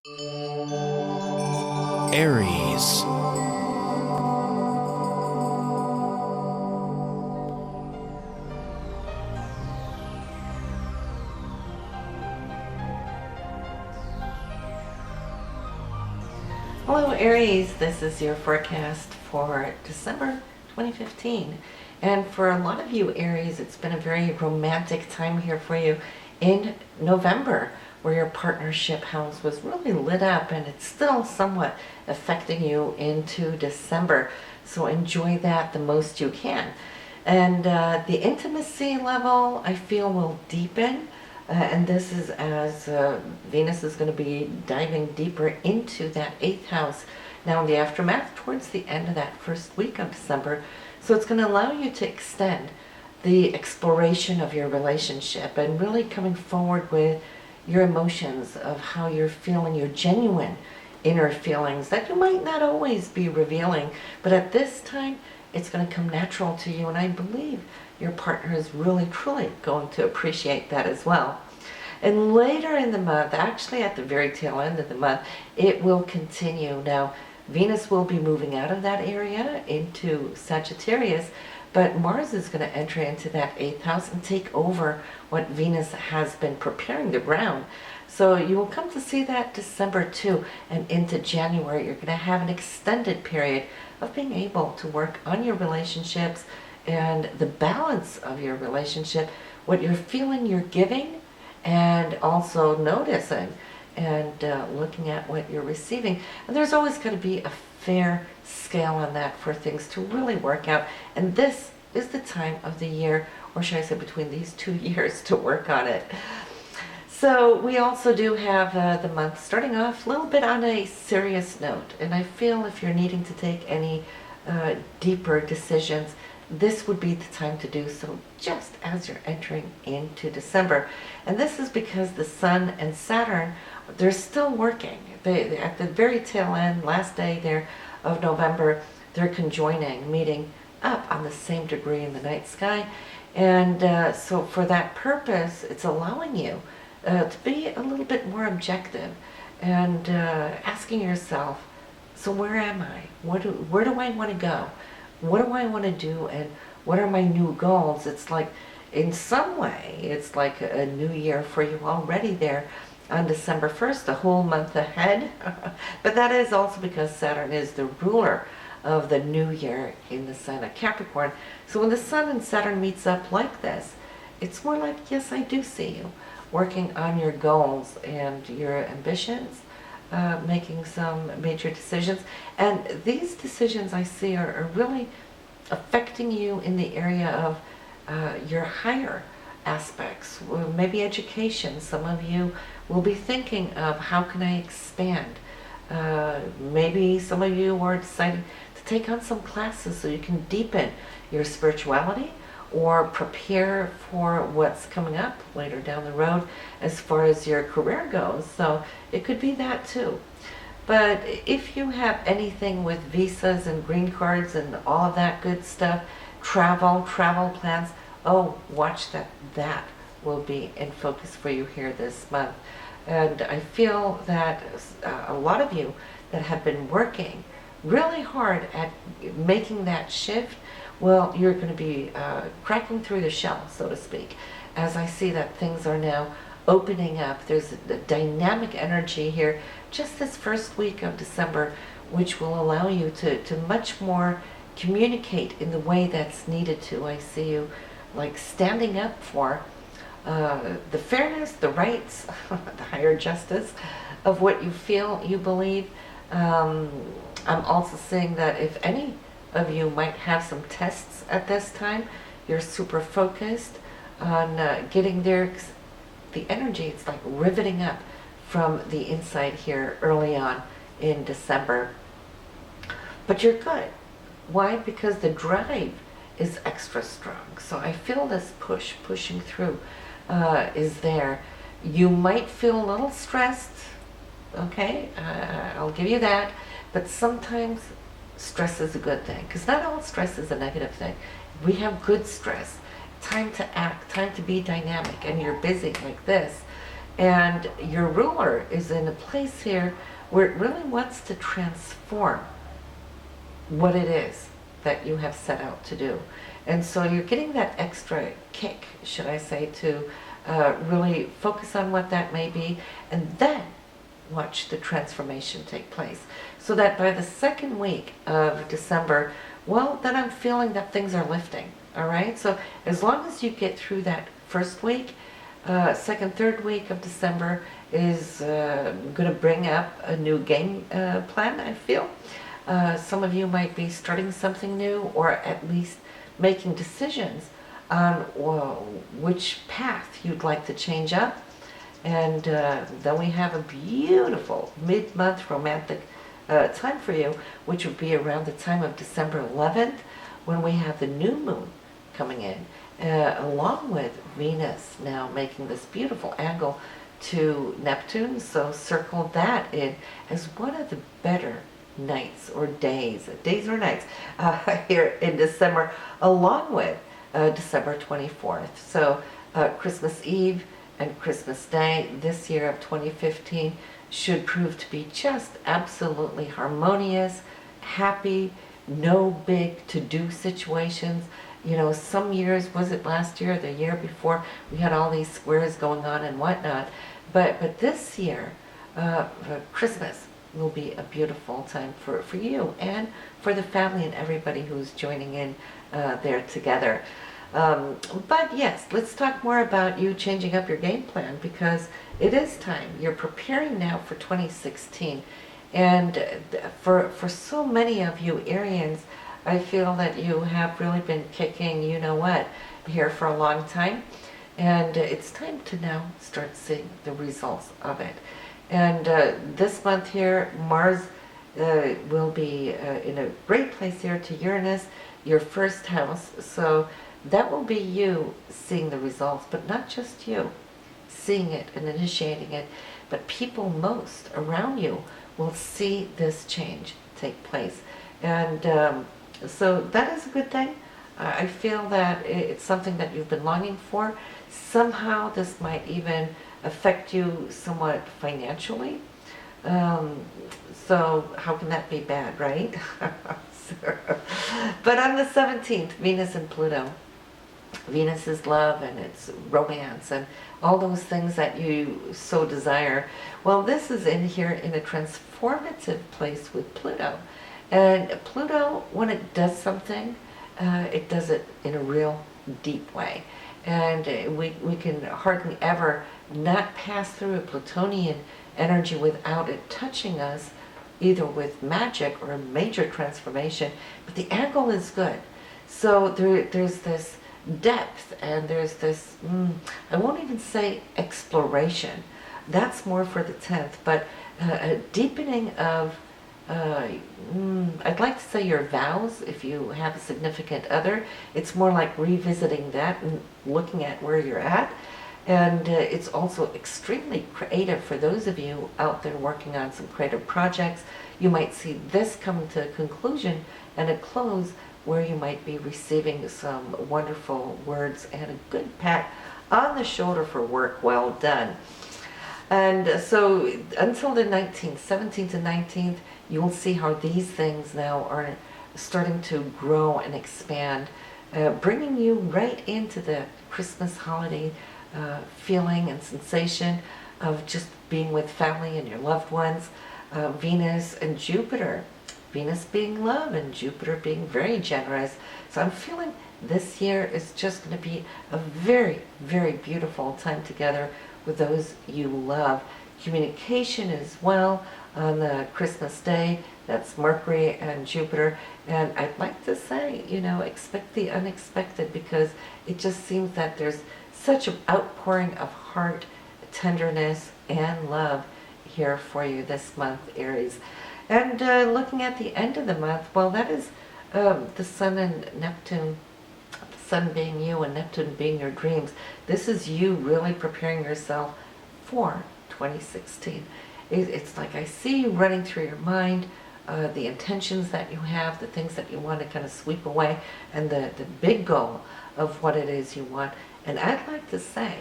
Aries. Hello Aries, this is your forecast for December 2015. And for a lot of you Aries, it's been a very romantic time here for you in November, where your partnership house was really lit up, and it's still somewhat affecting you into December. So enjoy that the most you can. And the intimacy level, I feel, will deepen. And this is as Venus is going to be diving deeper into that 8th house now in the aftermath towards the end of that first week of December. So it's going to allow you to extend the exploration of your relationship and really coming forward with your emotions of how you're feeling, your genuine inner feelings that you might not always be revealing, but at this time it's going to come natural to you, and I believe your partner is really truly going to appreciate that as well. And later in the month, actually at the very tail end of the month, it will continue. Now Venus will be moving out of that area into Sagittarius, but Mars is going to enter into that 8th house and take over what Venus has been preparing the ground. So you will come to see that December too, and into January you're going to have an extended period of being able to work on your relationships and the balance of your relationship, what you're feeling you're giving, and also noticing and looking at what you're receiving. And there's always going to be a fair scale on that for things to really work out. And this is the time of the year, or should I say between these 2 years, to work on it. So we also do have the month starting off a little bit on a serious note. And I feel if you're needing to take any deeper decisions, this would be the time to do so, just as you're entering into December. And this is because the Sun and Saturn, they're still working. They at the very tail end, last day there of November, they're conjoining, meeting up on the same degree in the night sky. And so for that purpose, it's allowing you to be a little bit more objective and asking yourself, so where am I? Where do I want to go? What do I want to do, and what are my new goals? It's like, in some way, it's like a new year for you already there on December 1st, a whole month ahead. But that is also because Saturn is the ruler of the new year in the sign of Capricorn. So when the Sun and Saturn meets up like this, it's more like, yes, I do see you working on your goals and your ambitions, making some major decisions. And these decisions I see are really affecting you in the area of your higher aspects, maybe education. Some of you will be thinking of, how can I expand? Maybe some of you are deciding to take on some classes so you can deepen your spirituality or prepare for what's coming up later down the road as far as your career goes. So it could be that too. But if you have anything with visas and green cards and all of that good stuff, travel plans, oh, watch that. That will be in focus for you here this month. And I feel that a lot of you that have been working really hard at making that shift, well, you're going to be cracking through the shell, so to speak, as I see that things are now opening up. There's a dynamic energy here just this first week of December, which will allow you to much more communicate in the way that's needed to. I see you like standing up for the fairness, the rights, the higher justice of what you feel, you believe. I'm also seeing that if any of you might have some tests at this time, you're super focused on getting there. The energy, it's like riveting up from the inside here early on in December. But you're good. Why? Because the drive is extra strong. So I feel this pushing through is there. You might feel a little stressed, okay? I'll give you that. But sometimes stress is a good thing, because not all stress is a negative thing. We have good stress. Time to act, time to be dynamic, and you're busy like this. And your ruler is in a place here where it really wants to transform what it is that you have set out to do. And so you're getting that extra kick, should I say, to really focus on what that may be, and then watch the transformation take place. So that by the second week of December, well, then I'm feeling that things are lifting, all right? So as long as you get through that first week, second, third week of December is going to bring up a new game plan, I feel. Some of you might be starting something new, or at least making decisions on which path you'd like to change up. And then we have a beautiful mid-month romantic time for you, which would be around the time of December 11th, when we have the new moon coming in, along with Venus now making this beautiful angle to Neptune. So circle that in as one of the better nights or days or nights here in December, along with December 24th. So Christmas Eve and Christmas Day this year of 2015 should prove to be just absolutely harmonious, happy, no big to-do situations. You know, some years, was it last year or the year before, we had all these squares going on and whatnot. But this year, Christmas will be a beautiful time for you and for the family and everybody who's joining in there together. But yes, let's talk more about you changing up your game plan, because it is time. You're preparing now for 2016. And for so many of you Arians, I feel that you have really been kicking you know what here for a long time. And it's time to now start seeing the results of it. And this month here, Mars will be in a great place here to Uranus, your first house. So that will be you seeing the results, but not just you seeing it and initiating it, but people most around you will see this change take place. And so that is a good thing. I feel that it's something that you've been longing for. Somehow this might even affect you somewhat financially. So how can that be bad, right? But on the 17th, Venus and Pluto. Venus is love and it's romance and all those things that you so desire. Well, this is in here in a transformative place with Pluto. And Pluto, when it does something, it does it in a real deep way. And we can hardly ever not pass through a Plutonian energy without it touching us, either with magic or a major transformation. But the angle is good. So there's this depth, and there's this, I won't even say exploration. That's more for the 10th, but a deepening of, I'd like to say your vows, if you have a significant other. It's more like revisiting that and looking at where you're at. And it's also extremely creative for those of you out there working on some creative projects. You might see this come to a conclusion and a close, where you might be receiving some wonderful words and a good pat on the shoulder for work well done. And so until the 19th, 17th and 19th, you will see how these things now are starting to grow and expand, bringing you right into the Christmas holiday feeling and sensation of just being with family and your loved ones. Venus and Jupiter. Venus being love and Jupiter being very generous. So I'm feeling this year is just going to be a very, very beautiful time together with those you love. Communication as well on the Christmas day. That's Mercury and Jupiter. And I'd like to say, you know, expect the unexpected, because it just seems that there's such an outpouring of heart, tenderness, and love here for you this month, Aries. And looking at the end of the month, well, that is the Sun and Neptune, the Sun being you and Neptune being your dreams. This is you really preparing yourself for 2016. It's like I see you running through your mind, the intentions that you have, the things that you want to kind of sweep away, and the big goal of what it is you want. And I'd like to say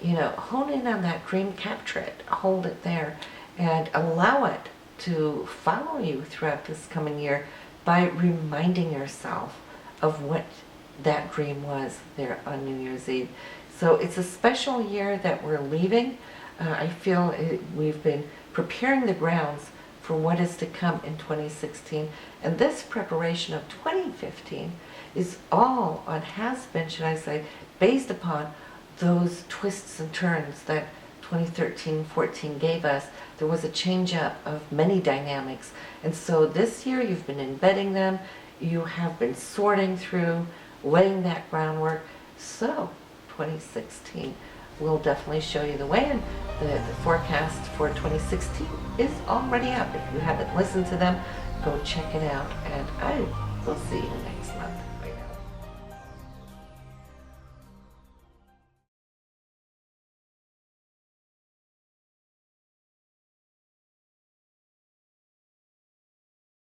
hone in on that dream, capture it, hold it there, and allow it to follow you throughout this coming year by reminding yourself of what that dream was there on New Year's Eve. So it's a special year that we're leaving. I feel we've been preparing the grounds for what is to come in 2016. And this preparation of 2015 is all on, has been, should I say, based upon those twists and turns that 2013-14 gave us. There was a change up of many dynamics. And so this year you've been embedding them, you have been sorting through, laying that groundwork. So 2016 will definitely show you the way, and the forecast for 2016 is already up. If you haven't listened to them, go check it out, and I will see you next month.